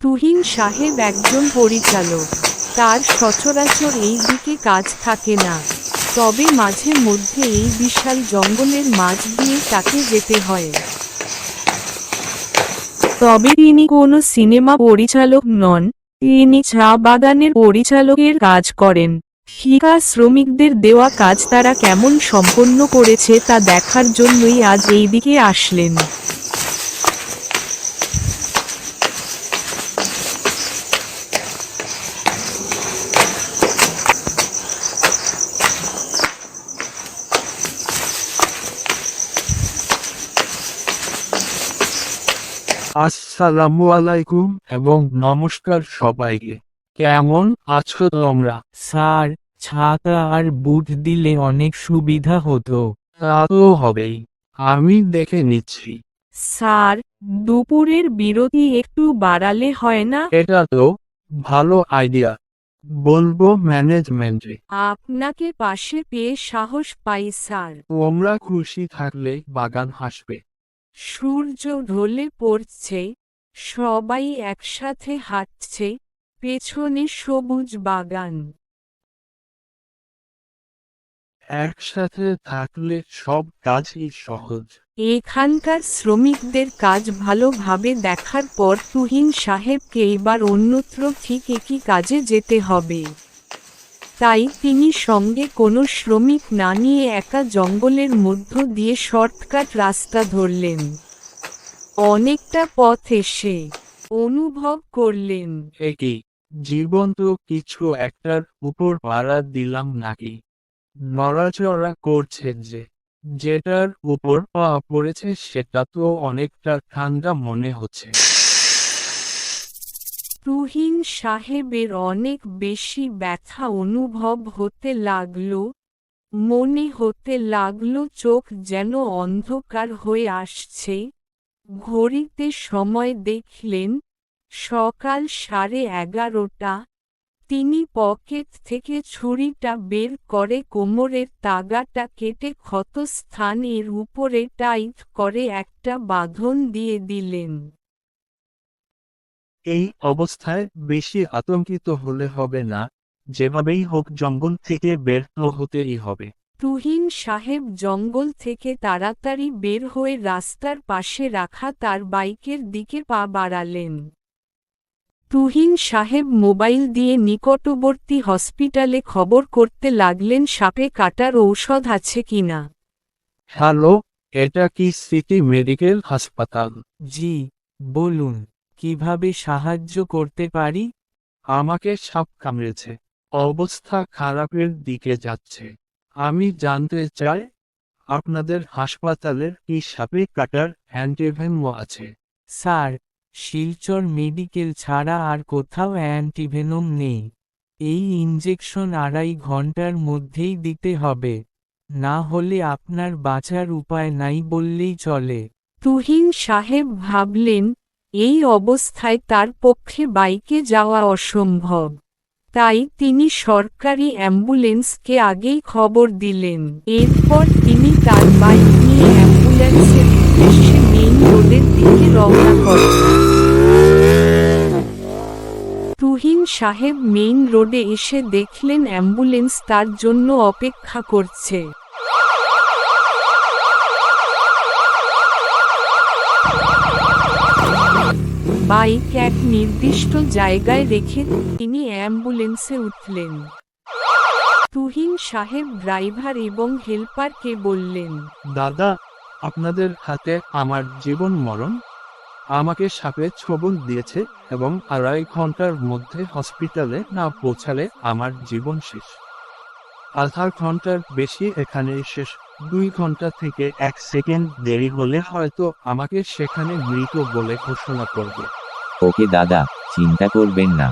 তুহিন সাহেব একজন পরিচালক। তার সচরাচর এই দিকে কাজ থাকে না, তবে মাঝে মধ্যে এই বিশাল জঙ্গলের মাঝ দিয়ে তাকে যেতে হয়। তবে তিনি কোনো সিনেমা পরিচালক নন, তিনি চা বাগানের পরিচালকের কাজ করেন। ঠিকা শ্রমিকদের দেওয়া কাজ তারা কেমন সম্পন্ন করেছে তা দেখার জন্যই আজ এই দিকে আসলেন। আসসালামু আলাইকুম এবং নমস্কার সবাইকে। কেমন আছো তোমরা? স্যার, ছাতা আর বুট দিলে অনেক সুবিধা হতো। তা তো হবেই, আমি দেখে নিচ্ছি। স্যার, দুপুরের বিরতি একটু বাড়ালে হয় না? এটা তো ভালো আইডিয়া, বলবো ম্যানেজমেন্টে। আপনাকে পাশে পেয়ে সাহস পাই স্যার। তোমরা খুশি থাকলে বাগান হাসবে। সূর্য ঢলে পড়ছে, সবাই একসাথে হাঁটছে, পেছনে সবুজ বাগান। একসাথে থাকলে সব কাজই সহজ। এখানকার শ্রমিকদের কাজ ভালোভাবে দেখার পর তুহিন সাহেবকে এবার অন্যত্র ঠিক একই কাজে যেতে হবে। তাই তিনি সঙ্গে কোনো শ্রমিক না নিয়ে একা জঙ্গলের মধ্য দিয়ে শর্টকাট রাস্তা ধরলেন। অনেকটা পথ এসে অনুভব করলেন, একই জীবন্ত কিছু একটার উপর ভাড়া দিলাম নাকি? নড়াচড়া করছে যেটার উপর পা পড়েছে সেটা তো অনেকটা ঠান্ডা মনে হচ্ছে। তুহিন সাহেবের অনেক বেশি ব্যথা অনুভব হতে লাগল, মনে হতে লাগল চোখ যেন অন্ধকার হয়ে আসছে। ঘড়িতে সময় দেখলেন, সকাল 11:30। তিনি পকেট থেকে ছুরিটা বের করে কোমরের তাগাটা কেটে ক্ষত স্থানের উপরে টাইট করে একটা বাঁধন দিয়ে দিলেন। এই অবস্থায় বেশি আতঙ্কিত হলে হবে না, যেভাবেই হোক জঙ্গল থেকে বের তো হতেই হবে। তুহিন সাহেব জঙ্গল থেকে তাড়াতাড়ি বের হয়ে রাস্তার পাশে রাখা তার বাইকের দিকে পা বাড়ালেন। তুহিন সাহেব মোবাইল দিয়ে নিকটবর্তী হসপিটালে খবর করতে লাগলেন সাপে কাটার ঔষধ আছে কিনা। হ্যালো, এটা কি সিটি মেডিকেল হাসপাতাল? জি, বলুন, কিভাবে সাহায্য করতে পারি? আমাকে সাপ কামড়েছে, অবস্থা খারাপের দিকে যাচ্ছে। আমি জানতে চাই, আপনাদের হাসপাতালের কি সাপে কাটার অ্যান্টিভেনম আছে? স্যার, শিলচর মেডিকেল ছাড়া আর কোথাও অ্যান্টিভেনম নেই। এই ইনজেকশন 2.5 ঘন্টার মধ্যেই দিতে হবে, না হলে আপনার বাঁচার উপায় নাই বললেই চলে। তুহিন সাহেব ভাবলেন, এই অবস্থায় তার পক্ষে বাইকে যাওয়া অসম্ভব। তাই তিনি সরকারি অ্যাম্বুলেন্সকে আগেই খবর দিলেন। এরপর তিনি তার বাইক নিয়ে অ্যাম্বুলেন্সের উদ্দেশ্যে মেইন রোডের দিকে রওনা করেন। তুহিন সাহেব মেইন রোডে এসে দেখলেন অ্যাম্বুলেন্স তার জন্য অপেক্ষা করছে। বাইক এক নির্দিষ্ট জায়গায় রেখে তিনি অ্যাম্বুলেন্সে উঠলেন। তুহিন সাহেব ড্রাইভার এবং হেল্পারকে বললেন, দাদা, আপনাদের হাতে আমার জীবন মরণ। আমাকে সাপে ছোবল দিয়েছে এবং 2.5 ঘন্টার মধ্যে হসপিটালে না পৌঁছালে আমার জীবন শেষ। আধা ঘন্টার বেশি এখানেই শেষ। 2 ঘন্টা থেকে 1 সেকেন্ড দেরি হলে হয়তো আমাকে সেখানে মৃত বলে ঘোষণা করবে। ওকে দাদা, চিন্তা করবেন না।